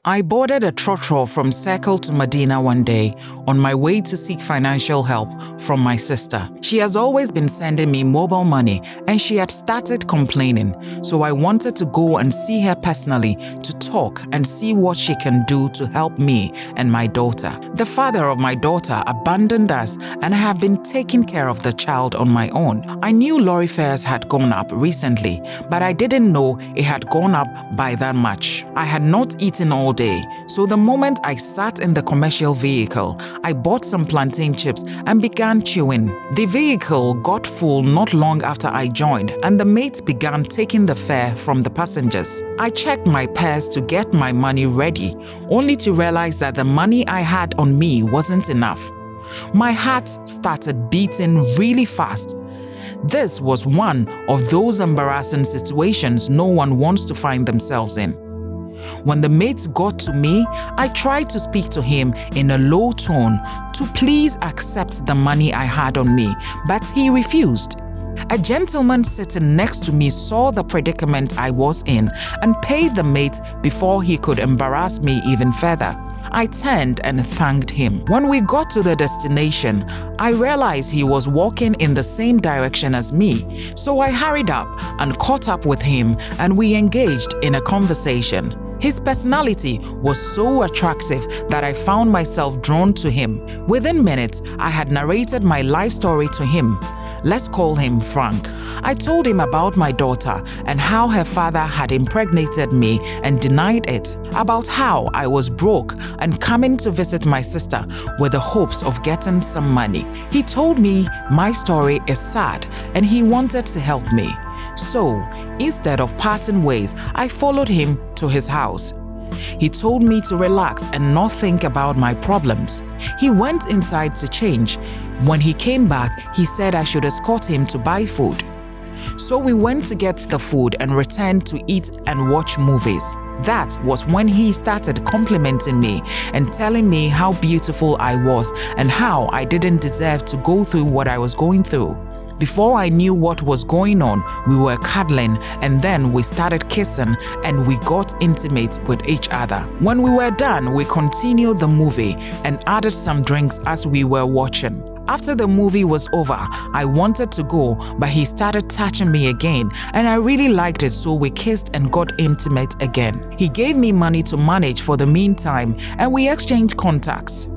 I boarded a trotro from Circle to Medina one day on my way to seek financial help from my sister. She has always been sending me mobile money and she had started complaining, so I wanted to go and see her personally to talk and see what she can do to help me and my daughter. The father of my daughter abandoned us and I have been taking care of the child on my own. I knew lorry fares had gone up recently, but I didn't know it had gone up by that much. I had not eaten all day, so the moment I sat in the commercial vehicle, I bought some plantain chips and began chewing. The vehicle got full not long after I joined, and the mate began taking the fare from the passengers. I checked my purse to get my money ready, only to realize that the money I had on me wasn't enough. My heart started beating really fast. This was one of those embarrassing situations no one wants to find themselves in. When the mate got to me, I tried to speak to him in a low tone to please accept the money I had on me, but he refused. A gentleman sitting next to me saw the predicament I was in and paid the mate before he could embarrass me even further. I turned and thanked him. When we got to the destination, I realized he was walking in the same direction as me, so I hurried up and caught up with him and we engaged in a conversation. His personality was so attractive that I found myself drawn to him. Within minutes, I had narrated my life story to him. Let's call him Frank. I told him about my daughter and how her father had impregnated me and denied it, about how I was broke and coming to visit my sister with the hopes of getting some money. He told me my story is sad and he wanted to help me. So, instead of parting ways, I followed him to his house. He told me to relax and not think about my problems. He went inside to change. When he came back, he said I should escort him to buy food. So we went to get the food and returned to eat and watch movies. That was when he started complimenting me and telling me how beautiful I was and how I didn't deserve to go through what I was going through. Before I knew what was going on, we were cuddling and then we started kissing and we got intimate with each other. When we were done, we continued the movie and added some drinks as we were watching. After the movie was over, I wanted to go, but he started touching me again and I really liked it, so we kissed and got intimate again. He gave me money to manage for the meantime and we exchanged contacts.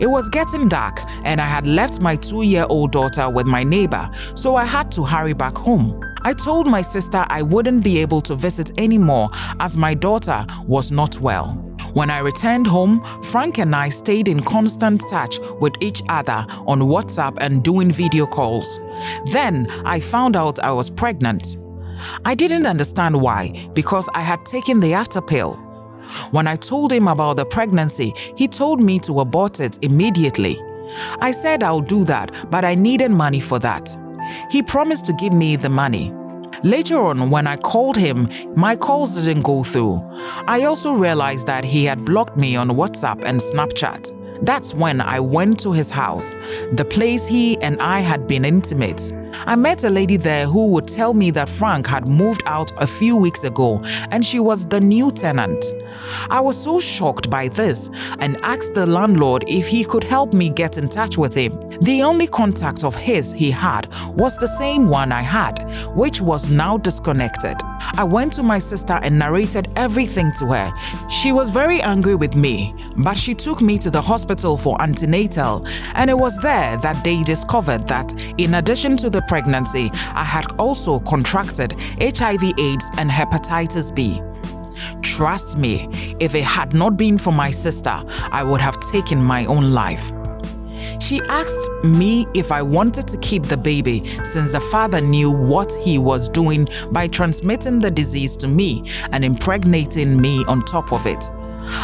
It was getting dark and I had left my 2-year-old daughter with my neighbor, so I had to hurry back home. I told my sister I wouldn't be able to visit anymore as my daughter was not well. When I returned home, Frank and I stayed in constant touch with each other on WhatsApp and doing video calls. Then I found out I was pregnant. I didn't understand why, because I had taken the after pill. When I told him about the pregnancy, he told me to abort it immediately. I said I'll do that, but I needed money for that. He promised to give me the money. Later on, when I called him, my calls didn't go through. I also realized that he had blocked me on WhatsApp and Snapchat. That's when I went to his house, the place he and I had been intimate. I met a lady there who would tell me that Frank had moved out a few weeks ago and she was the new tenant. I was so shocked by this and asked the landlord if he could help me get in touch with him. The only contact of his he had was the same one I had, which was now disconnected. I went to my sister and narrated everything to her. She was very angry with me, but she took me to the hospital for antenatal, and it was there that they discovered that in addition to the pregnancy, I had also contracted HIV/AIDS and hepatitis B. Trust me, if it had not been for my sister, I would have taken my own life. She asked me if I wanted to keep the baby since the father knew what he was doing by transmitting the disease to me and impregnating me on top of it.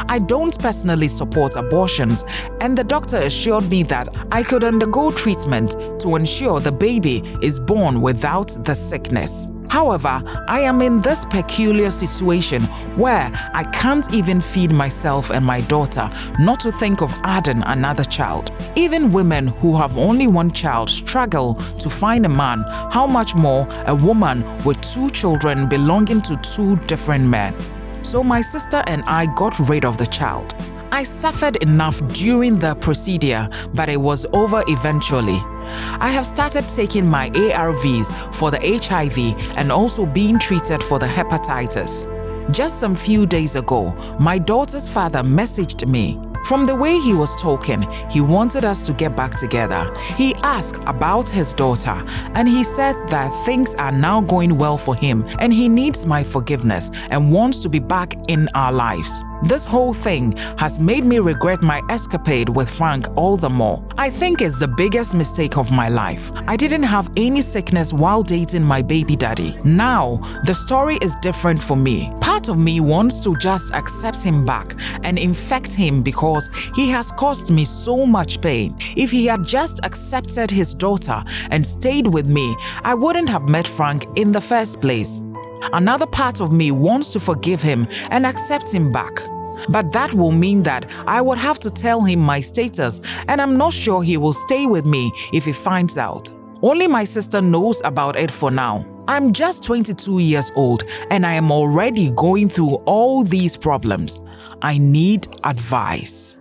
I don't personally support abortions, and the doctor assured me that I could undergo treatment to ensure the baby is born without the sickness. However, I am in this peculiar situation where I can't even feed myself and my daughter, not to think of adding another child. Even women who have only one child struggle to find a man, how much more a woman with 2 children belonging to 2 different men. So my sister and I got rid of the child. I suffered enough during the procedure, but it was over eventually. I have started taking my ARVs for the HIV and also being treated for the hepatitis. Just some few days ago, my daughter's father messaged me. From the way he was talking, he wanted us to get back together. He asked about his daughter, and he said that things are now going well for him and he needs my forgiveness and wants to be back in our lives. This whole thing has made me regret my escapade with Frank all the more. I think it's the biggest mistake of my life. I didn't have any sickness while dating my baby daddy. Now, the story is different for me. Part of me wants to just accept him back and infect him because he has caused me so much pain. If he had just accepted his daughter and stayed with me, I wouldn't have met Frank in the first place. Another part of me wants to forgive him and accept him back. But that will mean that I would have to tell him my status, and I'm not sure he will stay with me if he finds out. Only my sister knows about it for now. I'm just 22 years old and I am already going through all these problems. I need advice.